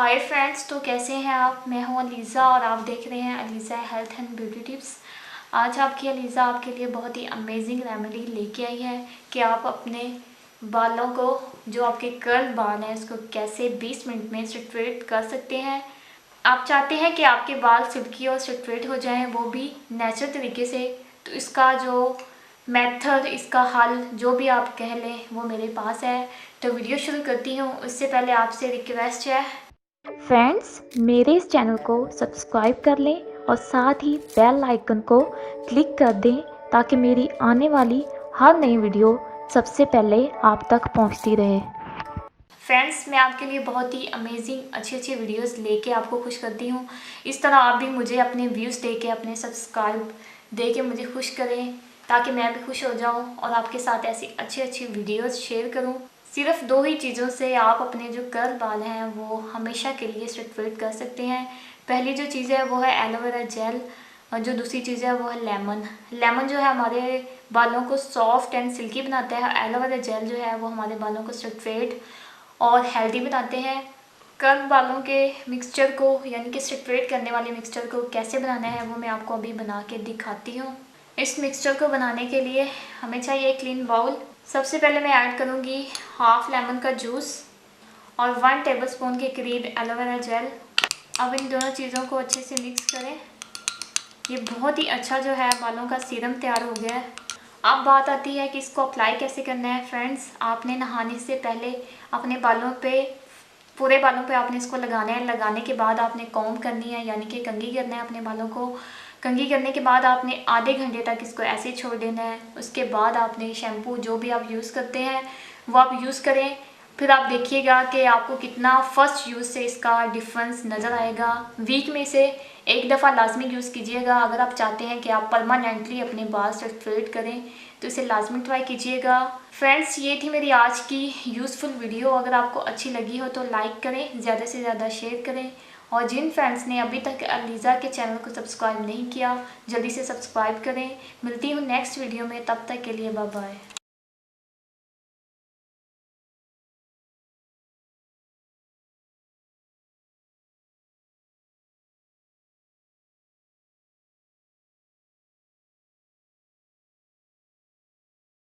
Hi friends, तो कैसे हैं आप। मैं हूं अलीज़ा और आप देख रहे हैं Aliza health and beauty tips. आज आपकी अलीज़ा आपके लिए बहुत ही अमेजिंग रेमेडी लेके आई है कि आप अपने बालों को, जो आपके कर्ल बाल हैं, उसको कैसे 20 मिनट में स्ट्रेट कर सकते हैं। आप चाहते हैं कि आपके बाल सिल्की और स्ट्रेट हो जाएं, वो भी नेचुरल तरीके से। तो इसका जो मेथड, इसका हल जो भी आप कह लें, वो मेरे पास है। तो वीडियो शुरू करती हूँ। उससे पहले आपसे रिक्वेस्ट है फ्रेंड्स, मेरे इस चैनल को सब्सक्राइब कर लें और साथ ही बेल आइकन को क्लिक कर दें ताकि मेरी आने वाली हर नई वीडियो सबसे पहले आप तक पहुंचती रहे। फ्रेंड्स, मैं आपके लिए बहुत ही अमेजिंग अच्छी वीडियोस लेके आपको खुश करती हूँ। इस तरह आप भी मुझे अपने व्यूज़ दे के, अपने सब्सक्राइब दे के मुझे खुश करें ताकि मैं भी खुश हो जाऊँ और आपके साथ ऐसी अच्छी वीडियोस शेयर करूँ। सिर्फ 2 ही चीज़ों से आप अपने जो कर्ल बाल हैं वो हमेशा के लिए स्ट्रेट कर सकते हैं। पहली जो चीज़ है वो है एलोवेरा जेल और जो दूसरी चीज़ है वो है लेमन जो है हमारे बालों को सॉफ्ट एंड सिल्की बनाता है। एलोवेरा जेल जो है वो हमारे बालों को स्ट्रेट और हेल्दी बनाते हैं। कर्ल बालों के मिक्सचर को, यानी कि स्ट्रेट करने वाले मिक्सचर को कैसे बनाना है वो मैं आपको अभी बना के दिखाती हूँ। इस मिक्सचर को बनाने के लिए हमें चाहिए एक क्लीन बाउल। सबसे पहले मैं ऐड करूँगी हाफ लेमन का जूस और 1 टेबलस्पून के करीब एलोवेरा जेल। अब इन दोनों चीज़ों को अच्छे से मिक्स करें। ये बहुत ही अच्छा जो है बालों का सीरम तैयार हो गया है। अब बात आती है कि इसको अप्लाई कैसे करना है। फ्रेंड्स, आपने नहाने से पहले अपने बालों पे, पूरे बालों पे आपने इसको लगाना है। लगाने के बाद आपने कॉम्ब करनी है, यानी कि कंघी करना है अपने बालों को। कंघी करने के बाद आपने आधे घंटे तक इसको ऐसे छोड़ देना है। उसके बाद आपने शैम्पू जो भी आप यूज़ करते हैं वो आप यूज़ करें। फिर आप देखिएगा कि आपको कितना फर्स्ट यूज़ से इसका डिफरेंस नज़र आएगा। वीक में से एक दफ़ा लाजमी यूज़ कीजिएगा। अगर आप चाहते हैं कि आप परमानेंटली अपने बाल स्ट्रेट करें तो इसे लाजमी ट्राई कीजिएगा। फ्रेंड्स, ये थी मेरी आज की यूज़फुल वीडियो। अगर आपको अच्छी लगी हो तो लाइक करें, ज़्यादा से ज़्यादा शेयर करें और जिन फ्रेंड्स ने अभी तक अलीज़ा के चैनल को सब्सक्राइब नहीं किया, जल्दी से सब्सक्राइब करें। मिलती हूँ नेक्स्ट वीडियो में, तब तक के लिए बाय बाय।